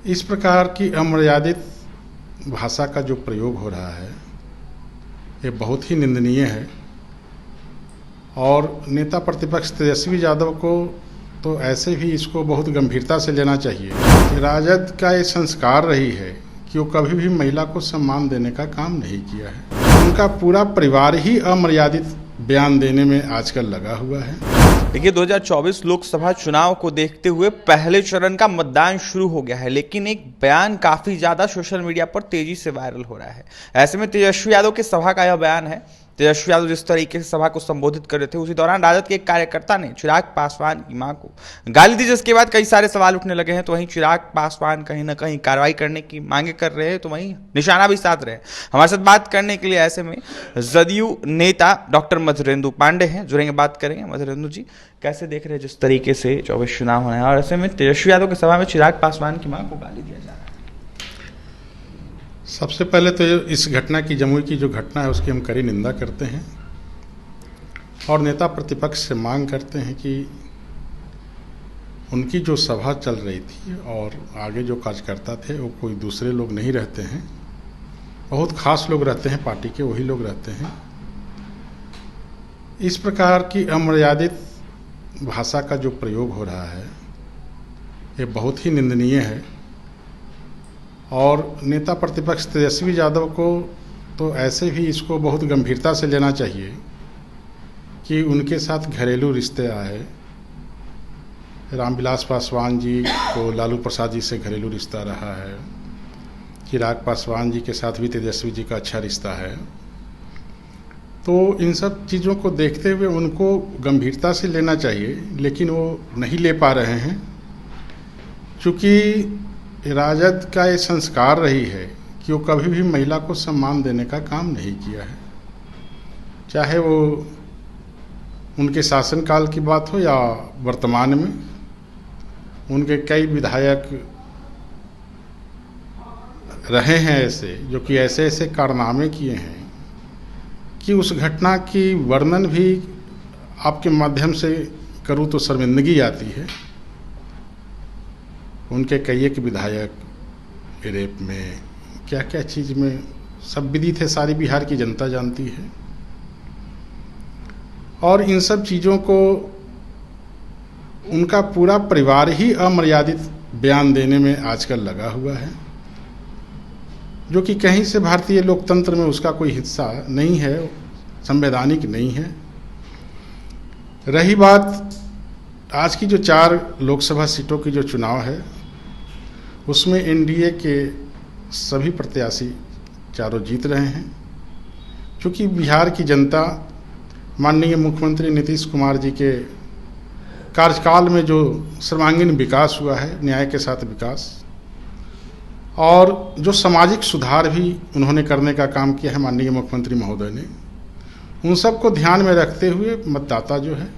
इस प्रकार की अमर्यादित भाषा का जो प्रयोग हो रहा है ये बहुत ही निंदनीय है और नेता प्रतिपक्ष तेजस्वी यादव को तो ऐसे भी इसको बहुत गंभीरता से लेना चाहिए। राजद का ये संस्कार रही है कि वो कभी भी महिला को सम्मान देने का काम नहीं किया है। उनका पूरा परिवार ही अमर्यादित बयान देने में आजकल लगा हुआ है। देखिए 2024 लोकसभा चुनाव को देखते हुए पहले चरण का मतदान शुरू हो गया है, लेकिन एक बयान काफी ज्यादा सोशल मीडिया पर तेजी से वायरल हो रहा है। ऐसे में तेजस्वी यादव की सभा का यह बयान है। तेजस्वी यादव जिस तरीके से सभा को संबोधित कर रहे थे, उसी दौरान राजद के एक कार्यकर्ता ने चिराग पासवान की मां को गाली दी, जिसके बाद कई सारे सवाल उठने लगे हैं। तो वहीं चिराग पासवान कहीं ना कहीं कार्रवाई करने की मांगे कर रहे हैं, तो वहीं निशाना भी साध रहे हैं। हमारे साथ बात करने के लिए ऐसे में जदयू नेता डॉक्टर मधुरेंद्र पांडे हैं, जुड़ेंगे, बात करेंगे। मधुरेंद्र जी, कैसे देख रहे हैं जिस तरीके से 24 चुनाव होना है और ऐसे में तेजस्वी यादव की सभा में चिराग पासवान की मां को गाली दिया जा रहा है? सबसे पहले तो इस घटना की, जमुई की जो घटना है, उसकी हम कड़ी निंदा करते हैं और नेता प्रतिपक्ष से मांग करते हैं कि उनकी जो सभा चल रही थी और आगे जो कार्यकर्ता थे वो कोई दूसरे लोग नहीं रहते हैं, बहुत खास लोग रहते हैं पार्टी के, वही लोग रहते हैं। इस प्रकार की अमर्यादित भाषा का जो प्रयोग हो रहा है ये बहुत ही निंदनीय है और नेता प्रतिपक्ष तेजस्वी यादव को तो ऐसे भी इसको बहुत गंभीरता से लेना चाहिए कि उनके साथ घरेलू रिश्ते आए। रामविलास पासवान जी को लालू प्रसाद जी से घरेलू रिश्ता रहा है, चिराग पासवान जी के साथ भी तेजस्वी जी का अच्छा रिश्ता है। तो इन सब चीज़ों को देखते हुए उनको गंभीरता से लेना चाहिए, लेकिन वो नहीं ले पा रहे हैं, क्योंकि राजद का ये संस्कार रही है कि वो कभी भी महिला को सम्मान देने का काम नहीं किया है। चाहे वो उनके शासनकाल की बात हो या वर्तमान में, उनके कई विधायक रहे हैं ऐसे जो कि ऐसे ऐसे कारनामे किए हैं कि उस घटना की वर्णन भी आपके माध्यम से करूँ तो शर्मिंदगी आती है। उनके कई एक विधायक रेप में, क्या क्या चीज़ में, सब विदित है, सारी बिहार की जनता जानती है। और इन सब चीज़ों को उनका पूरा परिवार ही अमर्यादित बयान देने में आजकल लगा हुआ है, जो कि कहीं से भारतीय लोकतंत्र में उसका कोई हिस्सा नहीं है, संवैधानिक नहीं है। रही बात आज की जो 4 लोकसभा सीटों की जो चुनाव है, उसमें एनडीए के सभी प्रत्याशी चारों जीत रहे हैं, क्योंकि बिहार की जनता माननीय मुख्यमंत्री नीतीश कुमार जी के कार्यकाल में जो सर्वांगीण विकास हुआ है, न्याय के साथ विकास, और जो सामाजिक सुधार भी उन्होंने करने का काम किया है माननीय मुख्यमंत्री महोदय ने, उन सब को ध्यान में रखते हुए मतदाता जो है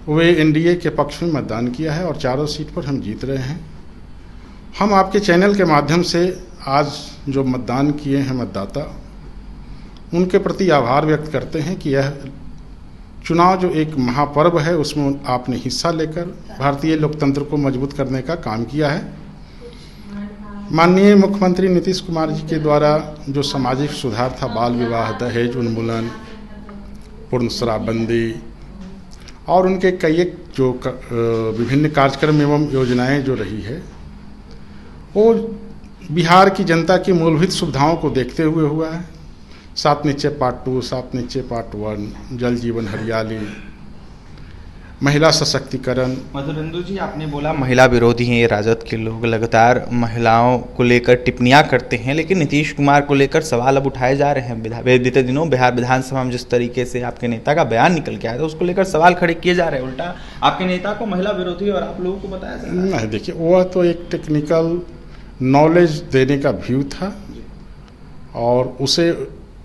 वे एनडीए के पक्ष में मतदान किया है और चारों सीट पर हम जीत रहे हैं। हम आपके चैनल के माध्यम से आज जो मतदान किए हैं मतदाता, उनके प्रति आभार व्यक्त करते हैं कि यह चुनाव जो एक महापर्व है उसमें आपने हिस्सा लेकर भारतीय लोकतंत्र को मजबूत करने का काम किया है। माननीय मुख्यमंत्री नीतीश कुमार जी के द्वारा जो सामाजिक सुधार था, बाल विवाह, दहेज उन्मूलन, पूर्ण शराबबंदी और उनके कई एक जो विभिन्न कार्यक्रम एवं योजनाएं जो रही है, वो बिहार की जनता की मूलभूत सुविधाओं को देखते हुए हुआ है। 7 निश्चय पार्ट 2, 7 निश्चय पार्ट 1, जल जीवन हरियाली, महिला सशक्तिकरण। मधुरेंद्र जी, आपने बोला महिला विरोधी हैं ये राजद के लोग, लगातार महिलाओं को लेकर टिप्पणियां करते हैं, लेकिन नीतीश कुमार को लेकर सवाल अब उठाए जा रहे हैं। बीते दिनों बिहार विधानसभा में जिस तरीके से आपके नेता का बयान निकल के आया था, उसको लेकर सवाल खड़े किए जा रहे हैं। उल्टा आपके नेता को महिला विरोधी और आप लोगों को बताया जा रहा है। नहीं, देखिए, वह तो एक टेक्निकल नॉलेज देने का व्यू था और उसे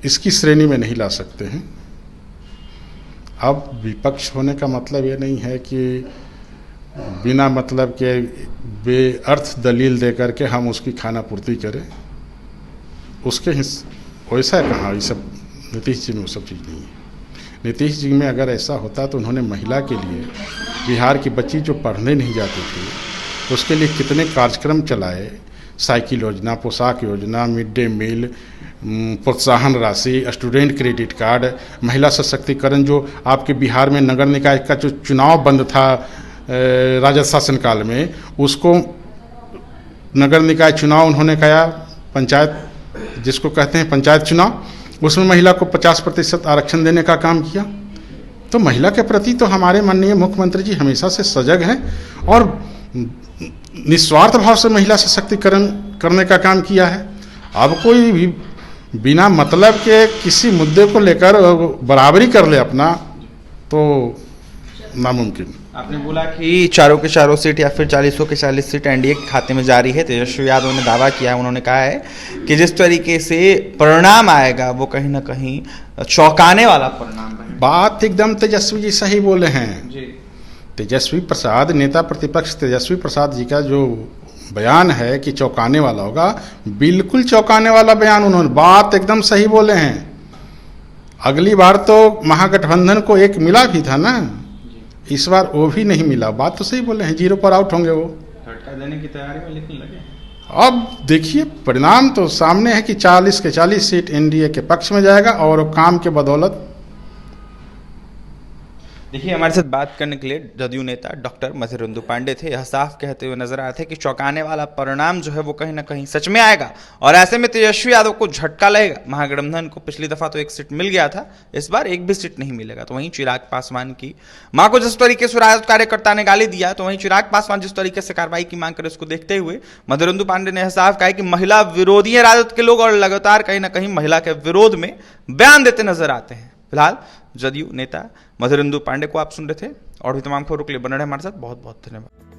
इसकी श्रेणी में नहीं ला सकते हैं। अब विपक्ष होने का मतलब ये नहीं है कि बिना मतलब के बेअर्थ दलील देकर के हम उसकी खाना पूर्ति करें। उसके वैसा कहाँ, ये सब नीतीश जी में वो सब चीज़ नहीं है। नीतीश जी में अगर ऐसा होता तो उन्होंने महिला के लिए, बिहार की बच्ची जो पढ़ने नहीं जाती थी उसके लिए कितने कार्यक्रम चलाए, साइकिल योजना, पोशाक योजना, मिड डे मील, प्रोत्साहन राशि, स्टूडेंट क्रेडिट कार्ड, महिला सशक्तिकरण। जो आपके बिहार में नगर निकाय का जो चुनाव बंद था राजद शासन काल में, उसको नगर निकाय चुनाव उन्होंने किया, पंचायत जिसको कहते हैं पंचायत चुनाव, उसमें महिला को 50% आरक्षण देने का काम किया। तो महिला के प्रति तो हमारे माननीय मुख्यमंत्री जी हमेशा से सजग हैं और निस्वार्थ भाव से महिला सशक्तिकरण करने का काम किया है। अब कोई भी बिना मतलब के किसी मुद्दे को लेकर बराबरी कर ले अपना, तो नामुमकिन। आपने बोला कि चारों के चारों सीट या फिर 40 के 40 सीट एनडीए के खाते में जा रही है। तेजस्वी यादव ने दावा किया है, उन्होंने कहा है कि जिस तरीके से परिणाम आएगा वो कहीं ना कहीं चौंकाने वाला परिणाम है। बात एकदम तेजस्वी जी सही बोले हैं जी। तेजस्वी प्रसाद, नेता प्रतिपक्ष तेजस्वी प्रसाद जी का जो बयान है कि चौंकाने वाला होगा, बिल्कुल चौंकाने वाला बयान उन्होंने, बात एकदम सही बोले हैं। अगली बार तो महागठबंधन को एक मिला भी था ना, इस बार वो भी नहीं मिला। बात तो सही बोले हैं, 0 पर आउट होंगे वो। झटका देने की तैयारी में लेकिन लगे। अब देखिए परिणाम तो सामने है कि 40 के 40 सीट एनडीए के पक्ष में जाएगा और काम के बदौलत। देखिए, हमारे साथ बात करने के लिए जदयू नेता डॉक्टर मधुरेंद्र पांडे थे। यह साफ कहते हुए नजर आए थे कि चौंकाने वाला परिणाम जो है वो कहीं ना कहीं सच में आएगा और ऐसे में तेजस्वी यादव को झटका लगेगा। महागठबंधन को पिछली दफा तो 1 सीट मिल गया था, इस बार एक भी सीट नहीं मिलेगा। तो वहीं चिराग पासवान की मां को जिस तरीके से राजद कार्यकर्ता ने गाली दिया, तो वहीं चिराग पासवान जिस तरीके से कार्रवाई की मांग करे, उसको देखते हुए मधुरेंद्र पांडे ने साफ कहा कि महिला विरोधी है राजद के लोग और लगातार कहीं ना कहीं महिला के विरोध में बयान देते नजर आते हैं। फिलहाल जदयू नेता मधुरेंद्र पांडे को आप सुन रहे थे और भी तमाम खबरों के लिए बने रहे हमारे साथ। बहुत बहुत धन्यवाद।